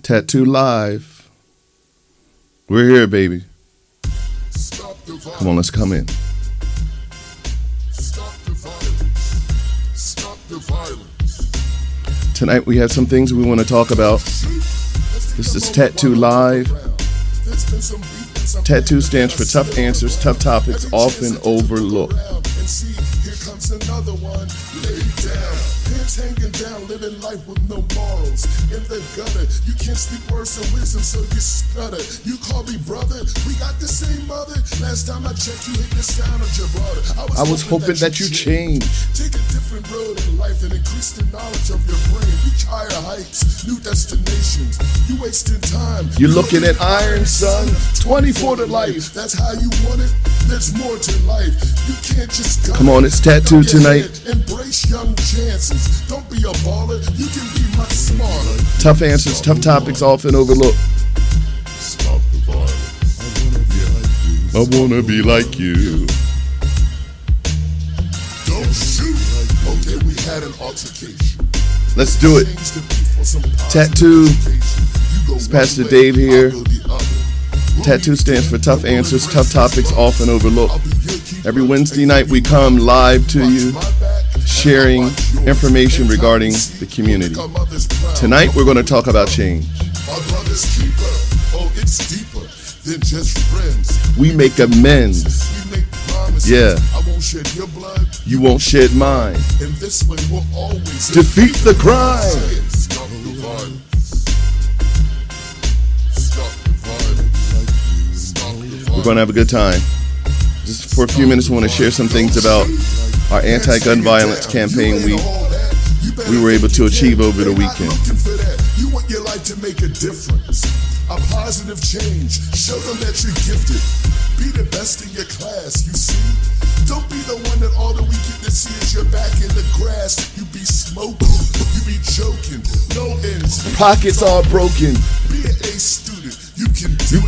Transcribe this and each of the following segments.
Tattoo Live. We're here, baby. Come on, let's come in. Stop the violence. Stop the violence. Tonight we have some things we want to talk about. This is Tattoo Live. Tattoo stands for tough answers, tough topics, often overlooked. Here comes another one. Lay down. Pants hanging down, living life with no morals. In the gutter, you can't speak words of wisdom, so you stutter. You call me brother, we got the same mother. Last time I checked, you hit the sound of your brother. I was hoping that you change. Take a different road in life and increase the knowledge of your brain. Reach higher heights, new destinations. You wasting time. You're looking at Iron Son, 24 to life. That's how you want it. There's more to life. You can't just go. Come on, it's Tattoo tonight. Embrace young chances. Don't be a baller. You can be much smarter. Tough answers, tough topics, often overlooked. Stop the violence. I wanna be like you. Don't shoot. Okay, we had an altercation. Let's do it. Tattoo. It's Pastor Dave here. Tattoo stands for tough answers, tough topics, often overlooked. Every Wednesday night we come live to you, sharing information regarding the community. Tonight we're going to talk about change. We make amends. Yeah. You won't shed mine. Defeat the crime. We're going to have a good time. Just for a few minutes, I want to share some things about our anti-gun violence campaign we were able to achieve over the weekend. You want your life to make a difference, a positive change. Show them that you're gifted. Be the best in your class, you see. Don't be the one that all that we get to see is your back in the grass. You be smoking, you be joking, no ends. Pockets all broken. Be an A student. You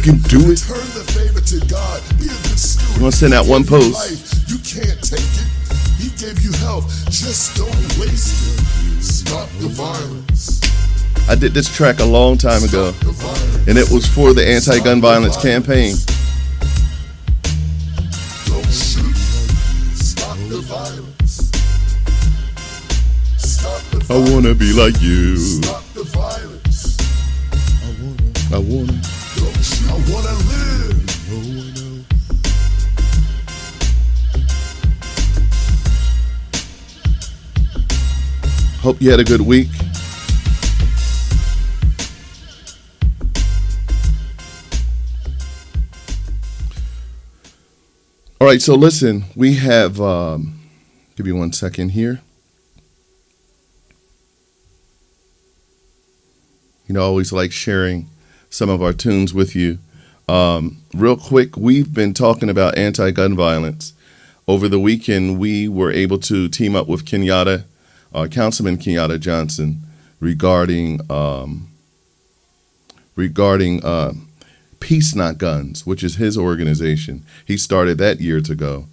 can do it. Turn the favor to God. Be a good student. You want to send out one post? You can't take it. He gave you help. Just don't waste it. Stop the violence. I did this track a long time ago, and it was for the anti-gun violence campaign. Don't shoot. Stop the violence. Stop the violence. I wanna be like you. Stop the violence. I wanna. Don't shoot. I wanna live. Hope you had a good week. All right, so listen, we have, give me 1 second here. You know, I always like sharing some of our tunes with you. Real quick, we've been talking about anti-gun violence. Over the weekend, we were able to team up with Kenyatta, Councilman Kenyatta Johnson, regarding Peace Not Guns, which is his organization. He started that years ago.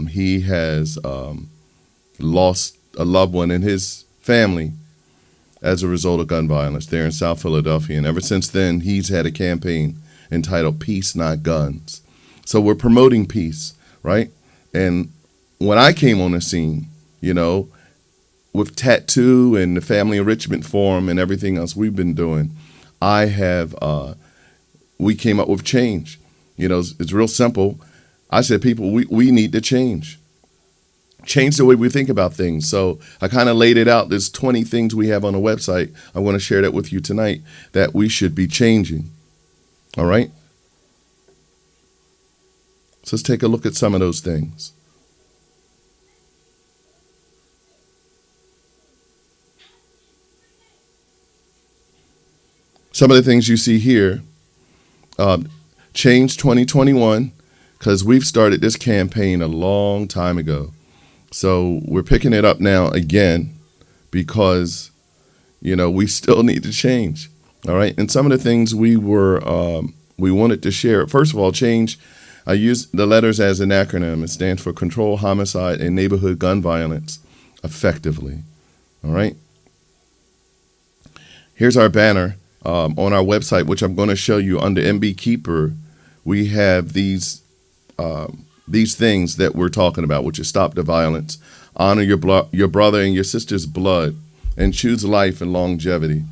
He has lost a loved one in his family as a result of gun violence there in South Philadelphia. And ever since then, he's had a campaign entitled Peace Not Guns. So we're promoting peace, right? And when I came on the scene, you know, with Tattoo and the Family Enrichment Forum and everything else we've been doing, we came up with change. You know, it's real simple. I said, people, we need to change the way we think about things. So I kind of laid it out. There's 20 things we have on the website. I want to share that with you tonight that we should be changing. All right? So let's take a look at some of those things. Some of the things you see here, Change 2021, because we've started this campaign a long time ago. So we're picking it up now again because, you know, we still need to change. All right. And some of the things we wanted to share. First of all, change. I use the letters as an acronym. It stands for Control Homicide and Neighborhood Gun Violence Effectively. All right. Here's our banner. on our website, which I'm going to show you under MB Keeper, we have these things that we're talking about, which is stop the violence, honor your brother and your sister's blood, and choose life and longevity.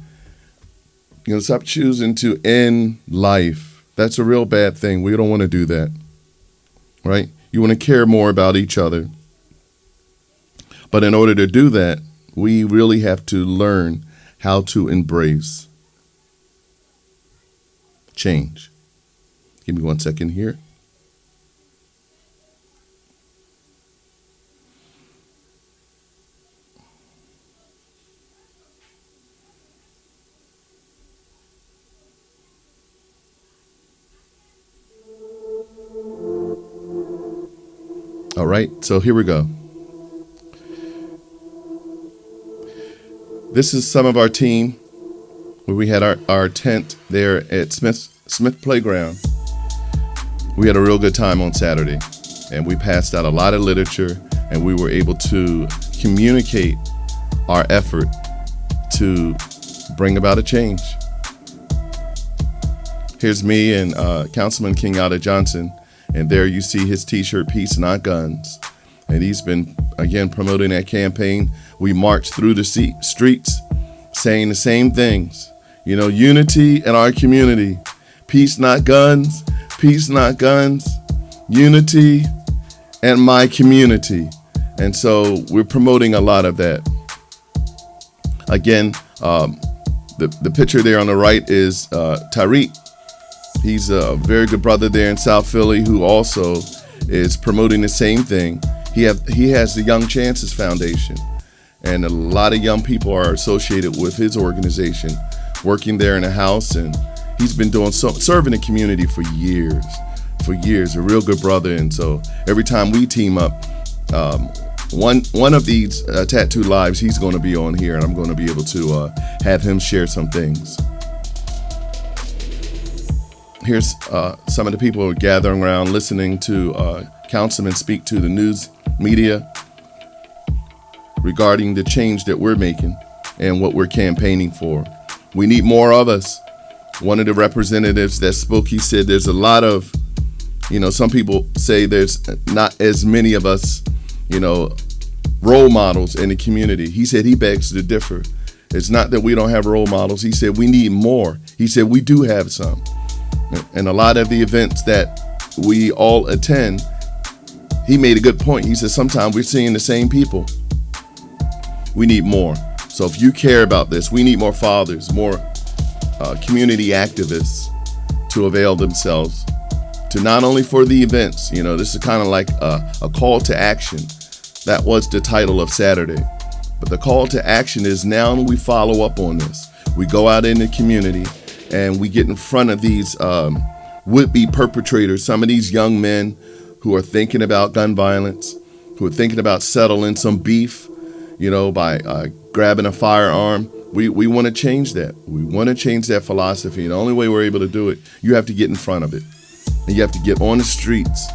You know, stop choosing to end life. That's a real bad thing. We don't want to do that, right? You want to care more about each other. But in order to do that, we really have to learn how to embrace change. Give me 1 second here. All right, so here we go. This is some of our team where we had our tent there at Smith Playground. We had a real good time on Saturday, and we passed out a lot of literature, and we were able to communicate our effort to bring about a change. Here's me and Councilman Kenyatta Johnson, and there you see his T-shirt, Peace, Not Guns. And he's been, again, promoting that campaign. We marched through the streets saying the same things. You know, unity in our community. Peace, not guns. Peace, not guns. Unity in my community. And so we're promoting a lot of that. Again, the picture there on the right is Tariq. He's a very good brother there in South Philly who also is promoting the same thing. He has the Young Chances Foundation, and a lot of young people are associated with his organization, working there in the house, and he's been serving the community for years. A real good brother, and so every time we team up, one of these tattoo lives, he's going to be on here, and I'm going to be able to have him share some things. Here's some of the people who are gathering around, listening to councilmen speak to the news media regarding the change that we're making and what we're campaigning for. We need more of us. One of the representatives that spoke, he said there's a lot of, some people say there's not as many of us, role models in the community. He said he begs to differ. It's not that we don't have role models. He said we need more. He said we do have some. And a lot of the events that we all attend, he made a good point. He said sometimes we're seeing the same people. We need more. So if you care about this, we need more fathers, more community activists to avail themselves to not only for the events. This is kind of like a call to action. That was the title of Saturday. But the call to action is now we follow up on this. We go out in the community and we get in front of these would-be perpetrators, some of these young men who are thinking about gun violence, who are thinking about settling some beef, by grabbing a firearm. We want to change that. We want to change that philosophy. And the only way we're able to do it, you have to get in front of it. And you have to get on the streets.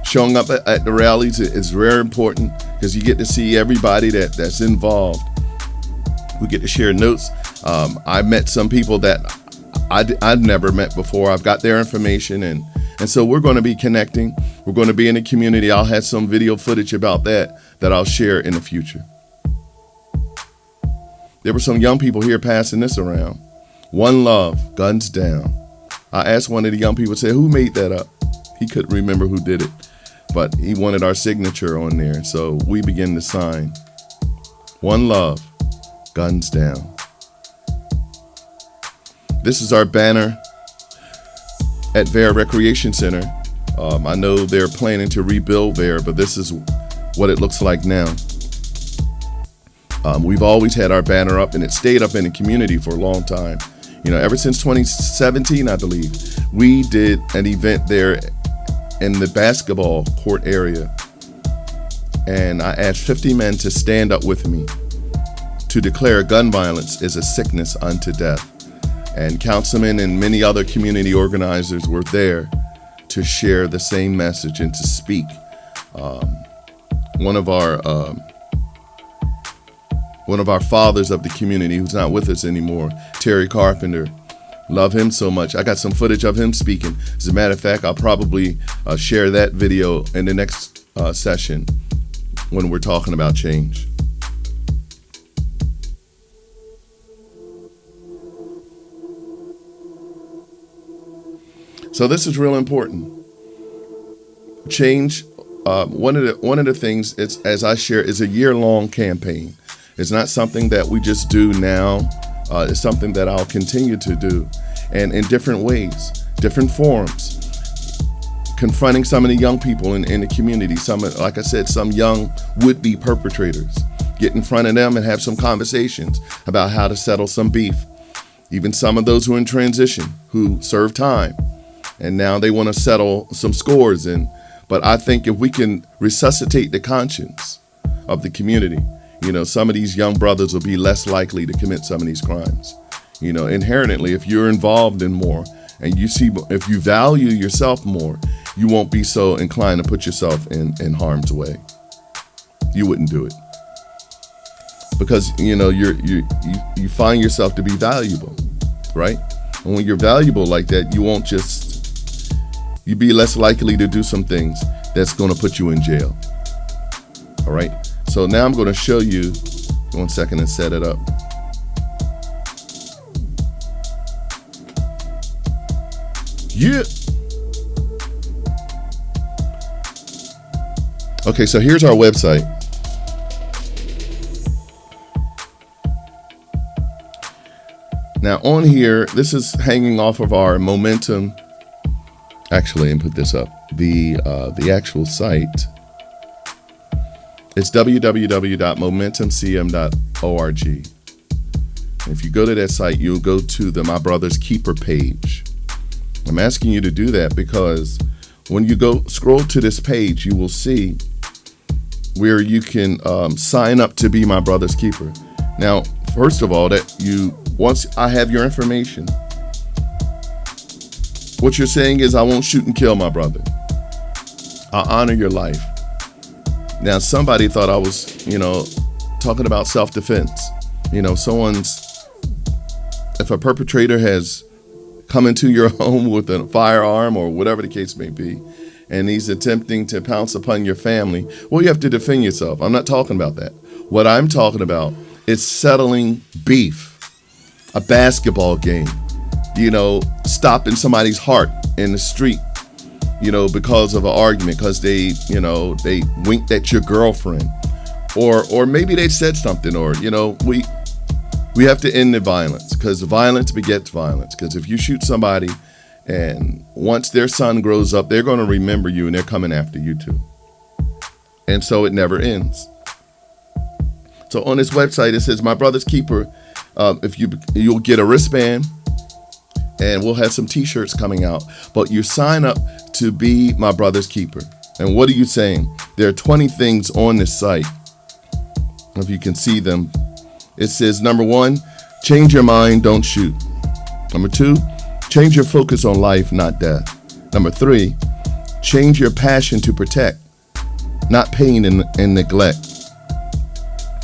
Showing up at the rallies is very important because you get to see everybody that's involved. We get to share notes. I met some people that I'd never met before. I've got their information, and so we're going to be connecting. We're going to be in the community. I'll have some video footage about that I'll share in the future. There were some young people here passing this around. One love, guns down. I asked one of the young people, who made that up? He couldn't remember who did it, but he wanted our signature on there. So we began to sign. One love, guns down. This is our banner at Vera Recreation Center. I know they're planning to rebuild there, but this is what it looks like now. We've always had our banner up, and it stayed up in the community for a long time. Ever since 2017, I believe, we did an event there in the basketball court area. And I asked 50 men to stand up with me to declare gun violence is a sickness unto death. And councilmen and many other community organizers were there to share the same message and to speak. One of our one of our fathers of the community who's not with us anymore, Terry Carpenter. Love him so much. I got some footage of him speaking. As a matter of fact, I'll probably share that video in the next session when we're talking about change. So this is real important. Change. One of the things, it's, as I share, is a year-long campaign. It's not something that we just do now. It's something that I'll continue to do, and in different ways, different forms. Confronting some of the young people in the community. Some, like I said, some young would-be perpetrators. Get in front of them and have some conversations about how to settle some beef. Even some of those who are in transition, who serve time, and now they want to settle some scores. But I think if we can resuscitate the conscience of the community, some of these young brothers will be less likely to commit some of these crimes. Inherently, if you're involved in more and if you value yourself more, you won't be so inclined to put yourself in harm's way. You wouldn't do it because, you find yourself to be valuable, right? And when you're valuable like that, you'd be less likely to do some things that's going to put you in jail. All right. So now I'm going to show you, 1 second, and set it up. Yeah. Okay, so here's our website. Now on here, this is hanging off of our Momentum. Actually, and put this up. The actual site. It's www.momentumcm.org. And if you go to that site, you'll go to the My Brother's Keeper page. I'm asking you to do that because when you scroll to this page, you will see where you can sign up to be My Brother's Keeper. Now, first of all, once I have your information, what you're saying is, I won't shoot and kill my brother. I'll honor your life. Now, somebody thought I was, talking about self-defense. If a perpetrator has come into your home with a firearm or whatever the case may be, and he's attempting to pounce upon your family, well, you have to defend yourself. I'm not talking about that. What I'm talking about is settling beef, a basketball game, stopping somebody's heart in the street, because of an argument, because they winked at your girlfriend, or maybe they said something, or, we have to end the violence, because violence begets violence. Because if you shoot somebody and once their son grows up, they're going to remember you and they're coming after you too. And so it never ends. So on this website, it says My Brother's Keeper. If you'll get a wristband, and we'll have some t-shirts coming out, but you sign up to be My Brother's Keeper. And what are you saying? There are 20 things on this site. If you can see them, it says, number 1, change your mind, don't shoot. Number 2, change your focus on life, not death. Number 3, change your passion to protect, not pain and neglect.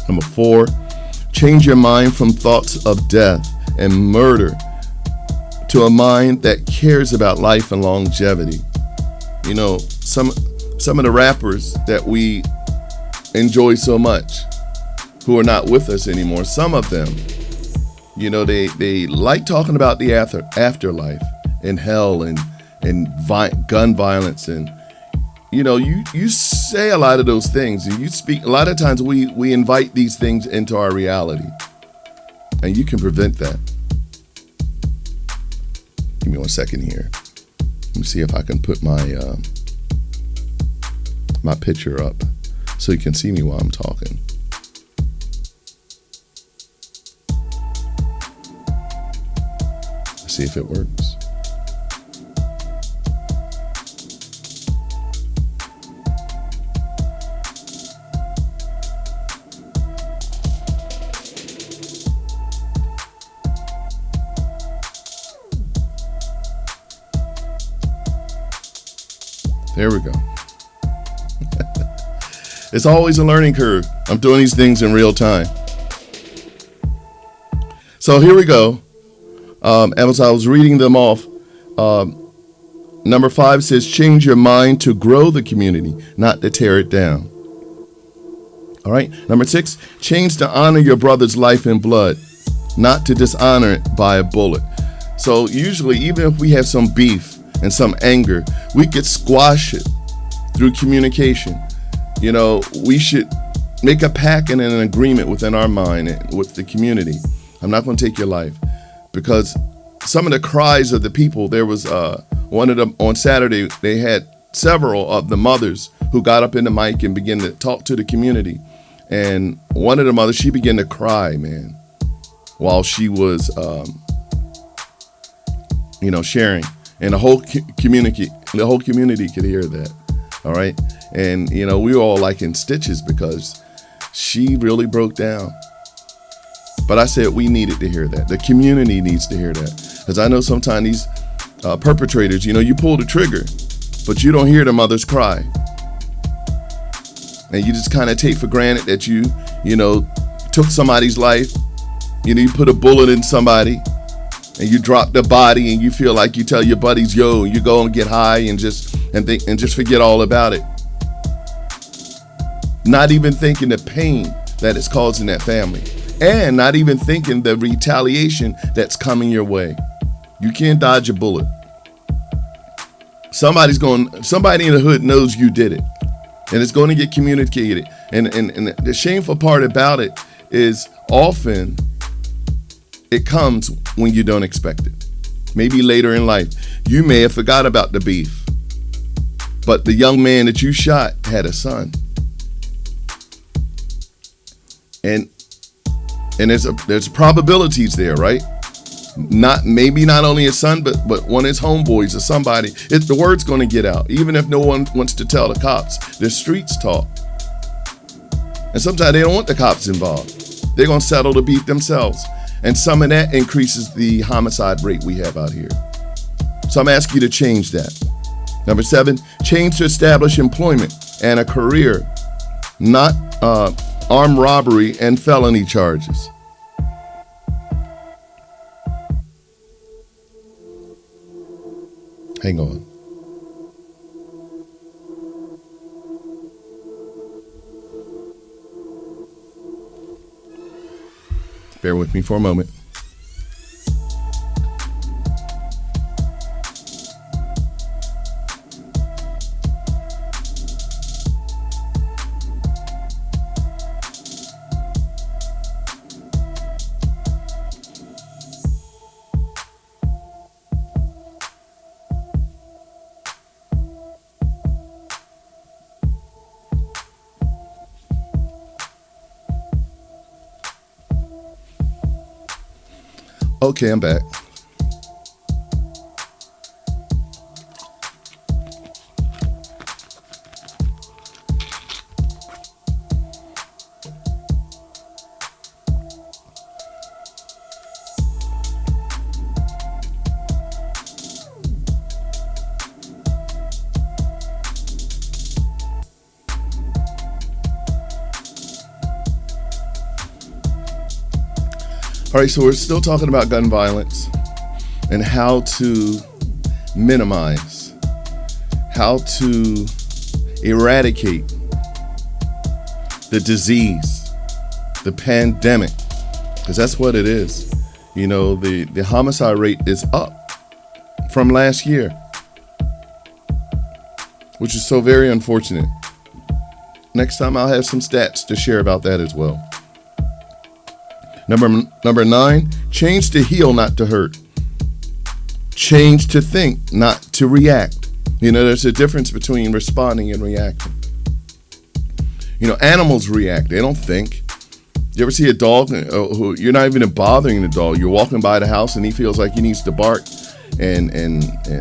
Number 4, change your mind from thoughts of death and murder to a mind that cares about life and longevity. Some of the rappers that we enjoy so much, who are not with us anymore, some of them, they like talking about the afterlife and hell and gun violence, and you say a lot of those things, and you speak. A lot of times we invite these things into our reality, and you can prevent that. Give me 1 second here. Let me see if I can put my my picture up so you can see me while I'm talking. Let's see if it works. There we go. It's always a learning curve. I'm doing these things in real time. So here we go. As I was reading them off, number 5 says, change your mind to grow the community, not to tear it down. All right. Number 6, change to honor your brother's life and blood, not to dishonor it by a bullet. So usually, even if we have some beef and some anger, we could squash it through communication. You know, we should make a pact and an agreement within our mind and with the community. I'm not going to take your life, because some of the cries of the people, there was one of them on Saturday, they had several of the mothers who got up in the mic and began to talk to the community. And one of the mothers, she began to cry, man, while she was, sharing. And the whole community could hear that. All right. And, we were all like in stitches because she really broke down. But I said we needed to hear that. The community needs to hear that. Because I know sometimes these perpetrators, you pull the trigger, but you don't hear the mothers cry. And you just kind of take for granted that you took somebody's life. You put a bullet in somebody and you drop the body and you feel like you tell your buddies, yo, you go and get high and just forget all about it. Not even thinking the pain that it's causing that family. And not even thinking the retaliation that's coming your way. You can't dodge a bullet. Somebody in the hood knows you did it. And it's going to get communicated. And the shameful part about it is often it comes when you don't expect it. Maybe later in life. You may have forgot about the beef. But the young man that you shot had a son. And there's probabilities there, right? Not only his son, but one of his homeboys or somebody. The word's going to get out, even if no one wants to tell the cops. The streets talk, and sometimes they don't want the cops involved. They're going to settle the beef themselves, and some of that increases the homicide rate we have out here. So I'm asking you to change that. Number 7, change to establish employment and a career, not armed robbery and felony charges. Hang on. Bear with me for a moment. Okay, I'm back. All right, so we're still talking about gun violence and how to minimize, how to eradicate the disease, the pandemic, because that's what it is. The homicide rate is up from last year, which is so very unfortunate. Next time I'll have some stats to share about that as well. Number 9, change to heal, not to hurt. Change to think, not to react. There's a difference between responding and reacting. Animals react. They don't think. You ever see a dog who you're not even bothering the dog? You're walking by the house and he feels like he needs to bark. And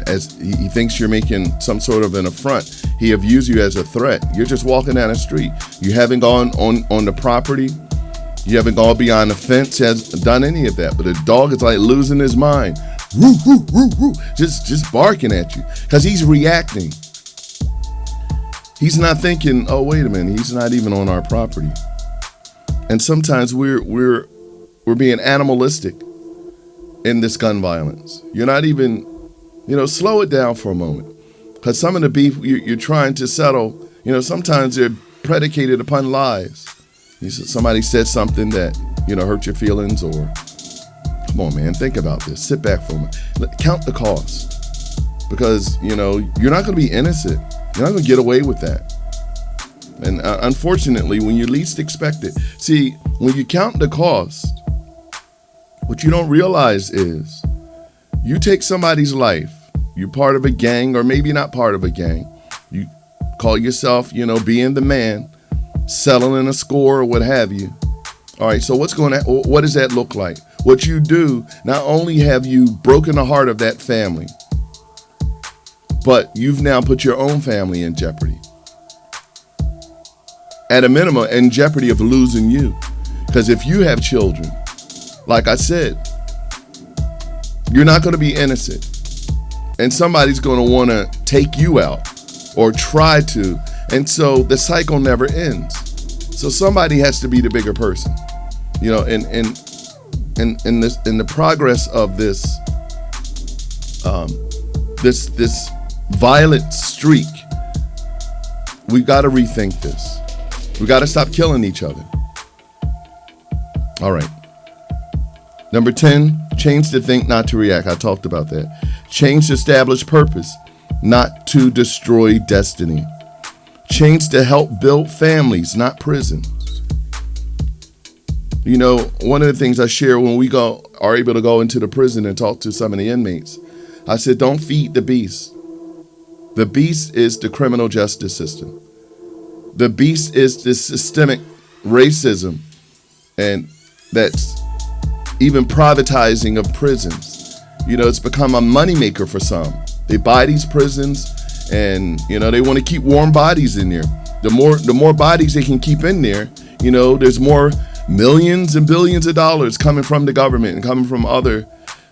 as he thinks you're making some sort of an affront, he views you as a threat. You're just walking down the street. You haven't gone on the property. You haven't gone beyond the fence, has done any of that. But the dog is like losing his mind. Woo, woo, woo, woo. Just barking at you because he's reacting. He's not thinking, oh, wait a minute, he's not even on our property. And sometimes we're being animalistic in this gun violence. You're not even, slow it down for a moment. Because some of the beef you're trying to settle, sometimes they're predicated upon lies. Somebody said something that, hurt your feelings, or, come on, man, think about this. Sit back for a moment. Count the cost. Because, you're not going to be innocent. You're not going to get away with that. And unfortunately, when you least expect it, see, when you count the cost, what you don't realize is you take somebody's life, you're part of a gang, or maybe not part of a gang. You call yourself, being the man, settling a score or what have you. All right, so what does that look like? What you do, not only have you broken the heart of that family, but you've now put your own family in jeopardy. At a minimum, in jeopardy of losing you. Because if you have children, like I said, you're not going to be innocent. And somebody's going to want to take you out or try to. And so the cycle never ends. So somebody has to be the bigger person. In the progress of this violent streak, we've got to rethink this. We got to stop killing each other. All right. Number 10, change to think, not to react. I talked about that. Change to establish purpose, not to destroy destiny. Change to help build families, not prisons. One of the things I share when we are able to go into the prison and talk to some of the inmates, I said, don't feed the beast. The beast is the criminal justice system. The beast is the systemic racism, and that's even privatizing of prisons. It's become a moneymaker for some. They buy these prisons, and they want to keep warm bodies in there. The more bodies they can keep in there, there's more millions and billions of dollars coming from the government and coming from other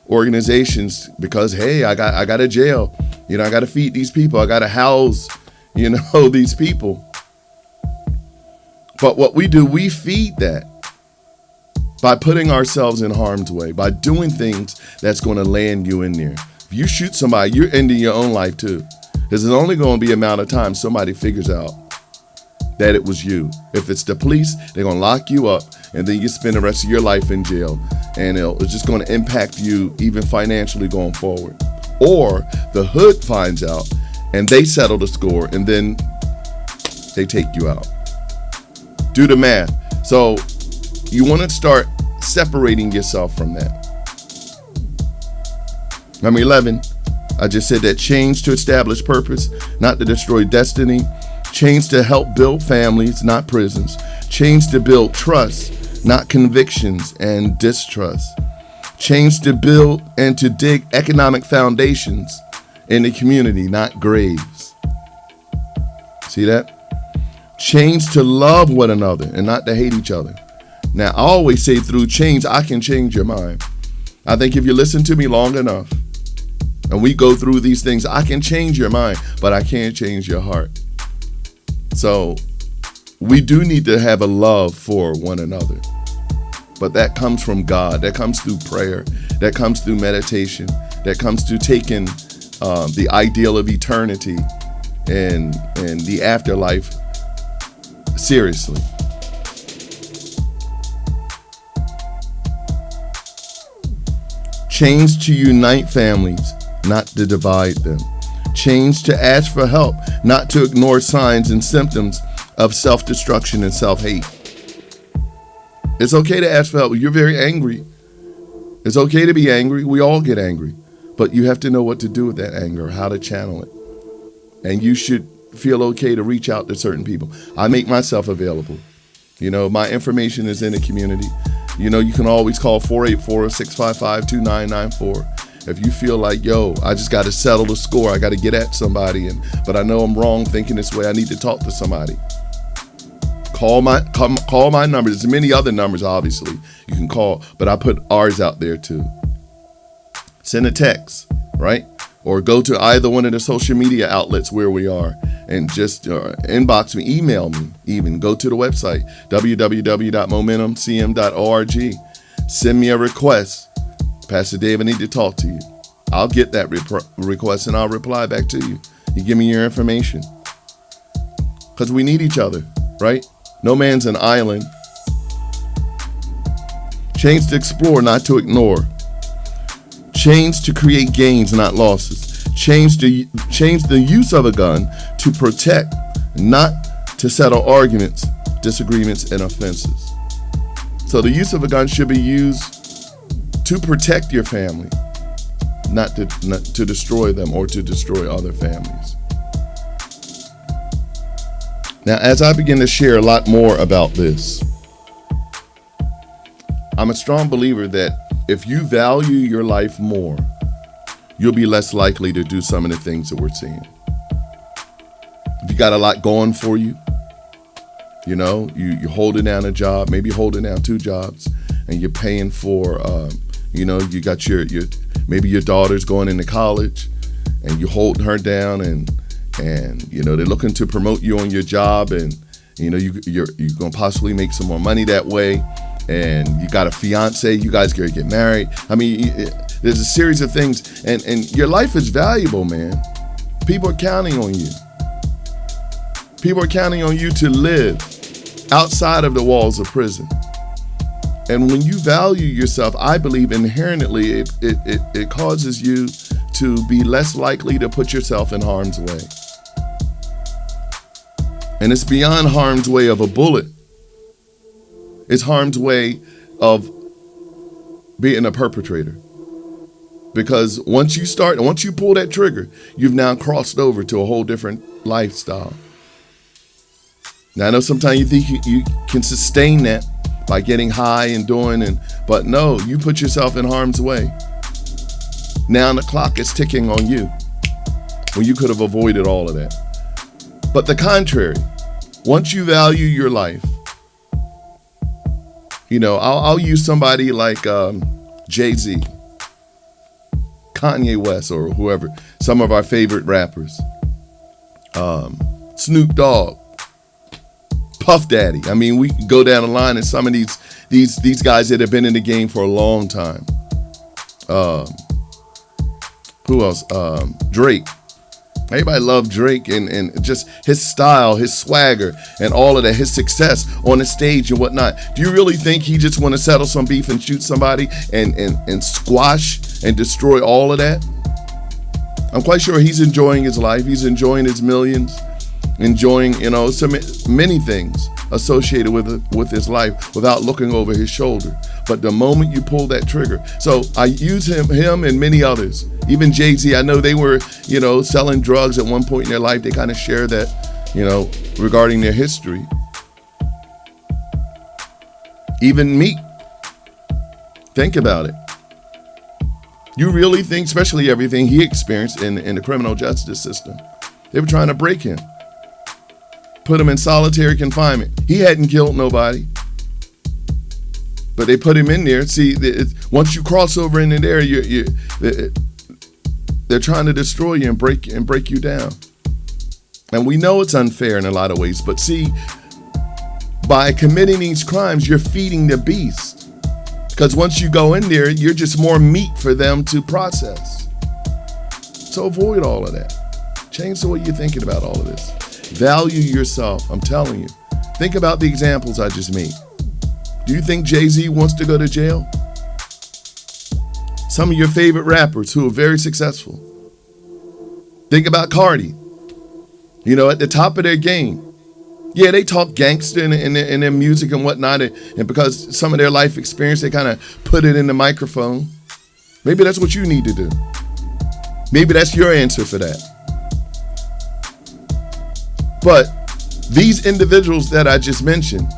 organizations, because hey, I got a jail. I got to feed these people. I got to house, these people. But what we do, we feed that by putting ourselves in harm's way, by doing things that's going to land you in there. If you shoot somebody, you're ending your own life too. Because there's only going to be an amount of time somebody figures out that it was you. If it's the police, they're going to lock you up, and then you spend the rest of your life in jail. And it's just going to impact you even financially going forward. Or the hood finds out, and they settle the score, and then they take you out. Do the math. So you want to start separating yourself from that. Number 11, I just said that change to establish purpose, not to destroy destiny. Change to help build families, not prisons. Change to build trust, not convictions and distrust. Change to build and to dig economic foundations in the community, not graves. See that? Change to love one another and not to hate each other. Now, I always say through change, I can change your mind. I think if you listen to me long enough and we go through these things, I can change your mind, but I can't change your heart. So we do need to have a love for one another. But that comes from God. That comes through prayer. That comes through meditation. That comes through taking the ideal of eternity and the afterlife seriously. Change to unite families, not to divide them. Change to ask for help, not to ignore signs and symptoms of self-destruction and self-hate. It's okay to ask for help. You're very angry. It's okay to be angry. We all get angry. But you have to know what to do with that anger, how to channel it. And you should feel okay to reach out to certain people. I make myself available. My information is in the community. You can always call 484-655-2994. If you feel like, I just got to settle the score. I got to get at somebody, but I know I'm wrong thinking this way. I need to talk to somebody. Call my number. There's many other numbers, obviously, you can call, but I put ours out there too. Send a text, right? Or go to either one of the social media outlets where we are and just inbox me, email me even. Go to the website, www.momentumcm.org. Send me a request. Pastor Dave, I need to talk to you. I'll get that request and I'll reply back to you. You give me your information. Because we need each other, right? No man's an island. Change to explore, not to ignore. Change to create gains, not losses. Change the use of a gun to protect, not to settle arguments, disagreements, and offenses. So the use of a gun should be used to protect your family, not to destroy them or to destroy other families. Now, as I begin to share a lot more about this, I'm a strong believer that if you value your life more, you'll be less likely to do some of the things that we're seeing. If you got a lot going for you, you're holding down a job, maybe holding down 2 jobs, and you're paying for, you got maybe your daughter's going into college, and you holding her down, and they're looking to promote you on your job, and you're going to possibly make some more money that way, and you got a fiance, you guys going to get married. I mean, there's a series of things, and your life is valuable, man. People are counting on you. People are counting on you to live outside of the walls of prison. And when you value yourself, I believe inherently it causes you to be less likely to put yourself in harm's way. And it's beyond harm's way of a bullet. It's harm's way of being a perpetrator. Because once you pull that trigger, you've now crossed over to a whole different lifestyle. Now, I know sometimes you think you can sustain that by getting high and but no, you put yourself in harm's way. Now the clock is ticking on you when you could have avoided all of that. But the contrary, once you value your life, I'll use somebody like Jay-Z, Kanye West, or whoever, some of our favorite rappers, Snoop Dogg, Puff Daddy. I mean, we can go down the line, and some of these guys that have been in the game for a long time. Who else? Drake. Everybody loved Drake and just his style, his swagger, and all of that, his success on the stage and whatnot. Do you really think he just want to settle some beef and shoot somebody and squash and destroy all of that? I'm quite sure he's enjoying his life. He's enjoying his millions, enjoying, so many things associated with his life without looking over his shoulder. But the moment you pull that trigger, so I use him and many others, even Jay-Z. I know they were, selling drugs at one point in their life. They kind of share that, regarding their history. Even Meek. Think about it. You really think, especially everything he experienced in the criminal justice system, they were trying to break him, put him in solitary confinement. He hadn't killed nobody, but they put him in there. See, once you cross over into there, they're trying to destroy you and break you down. And we know it's unfair in a lot of ways, but see, by committing these crimes, you're feeding the beast. Because once you go in there, you're just more meat for them to process. So avoid all of that. Change the way you're thinking about all of this. Value yourself. I'm telling you. Think about the examples I just made. Do you think Jay-Z wants to go to jail? Some of your favorite rappers who are very successful. Think about Cardi. At the top of their game. Yeah, they talk gangster in their music and whatnot, and because some of their life experience, they kind of put it in the microphone. Maybe that's what you need to do. Maybe that's your answer for that. But these individuals that I just mentioned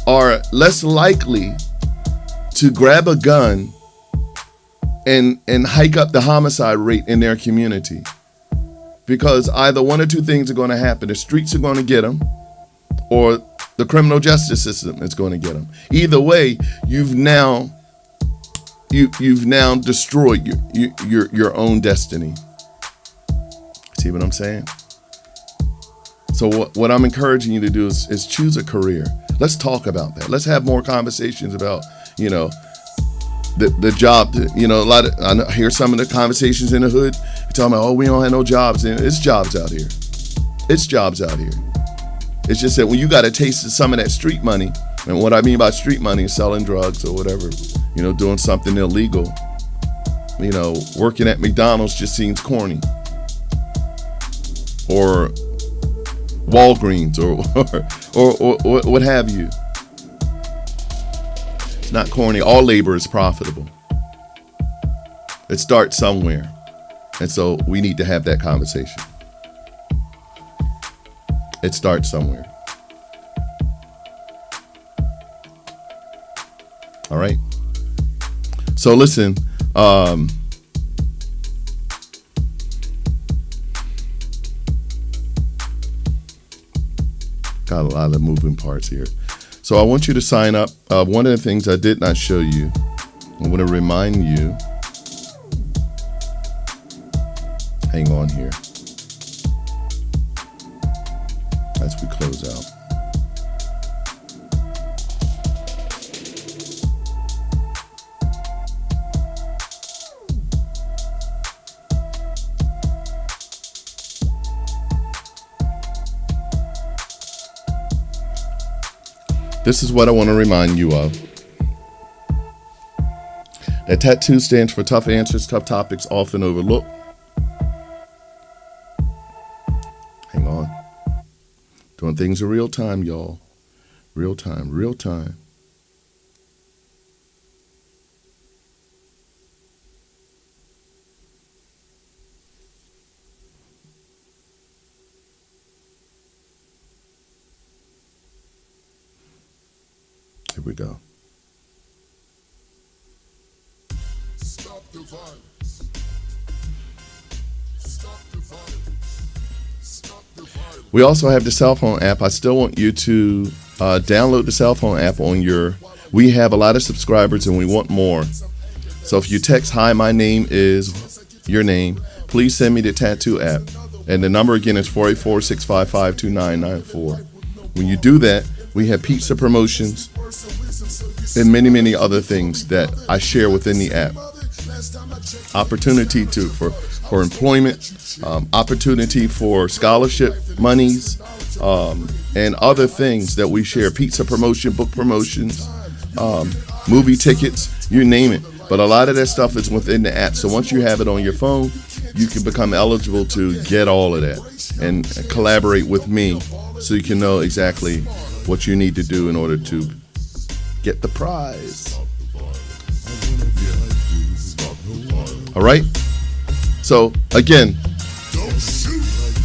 are less likely to grab a gun and hike up the homicide rate in their community. Because either one or two things are going to happen. The streets are going to get them, or the criminal justice system is going to get them. Either way, you've now destroyed your own destiny. See what I'm saying? So what I'm encouraging you to do is choose a career. Let's talk about that. Let's have more conversations about, the job, you know, I hear some of the conversations in the hood. You're talking about, oh, we don't have no jobs. And it's jobs out here. It's jobs out here. It's just that when you got a taste of some of that street money, and what I mean by street money is selling drugs or whatever, you know, doing something illegal, you know, working at McDonald's just seems corny. Or Walgreens or what have you. It's not corny. All labor is profitable. It starts somewhere. And so we need to have that conversation. It starts somewhere. All right. So listen, got a lot of moving parts here. So I want you to sign up. One of the things I did not show you, I want to remind you. Hang on here as we close out. This is what I want to remind you of. That tattoo stands for tough answers, tough topics, often overlooked. Hang on. Doing things in real time, y'all. Real time, real time. Here we go. Stop the violence. Stop the violence. Stop the violence. We also have the cell phone app. I still want you to download the cell phone app on your. We have a lot of subscribers and we want more. So if you text, hi, my name is your name, please send me the tattoo app. And the number again is 484-655-2994. When you do that, we have pizza promotions and many, many other things that I share within the app. Opportunity for employment, opportunity for scholarship monies, and other things that we share. Pizza promotion, book promotions, movie tickets, you name it. But a lot of that stuff is within the app. So once you have it on your phone, you can become eligible to get all of that and collaborate with me so you can know exactly what you need to do in order to get the prize. All right. So again,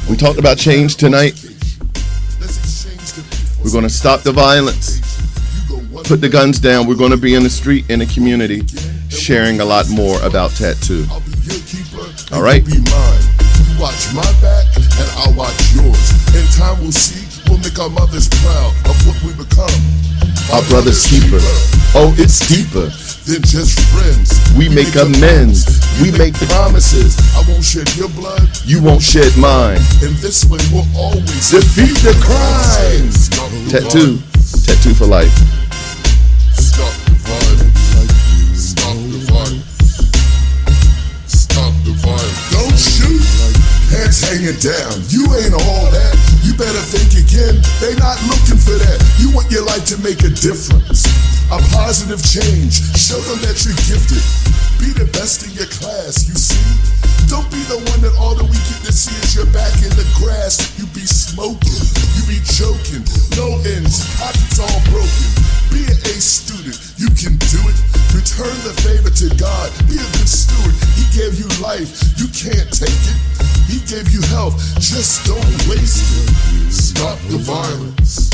we talked about change tonight. We're going to stop the violence, put the guns down. We're going to be in the street, in the community, sharing a lot more about tattoo. All right. Watch my back and I'll watch yours. In time we'll see, we'll make our mothers proud of what we become. Our brother's keeper. Oh, it's deeper than just friends. We make amends. We make promises. I won't shed your blood. You won't shed mine. And this way we'll always defeat the crime. Tattoo. Tattoo for life. Stop the violence. Stop the violence. Stop the violence. Don't shoot. Hands hanging down. You ain't all that. You better think again. They not looking for that. You want your life to make a difference. A positive change. Show them that you're gifted. Be the best in your class, you see. Don't be the one that all that we get to see is your back in the grass. You be smoking, you be joking, no ends, pockets all broken. Be an A student, you can do it. Return the favor to God, be a good steward. He gave you life, you can't take it. He gave you health, just don't waste it. Stop the violence.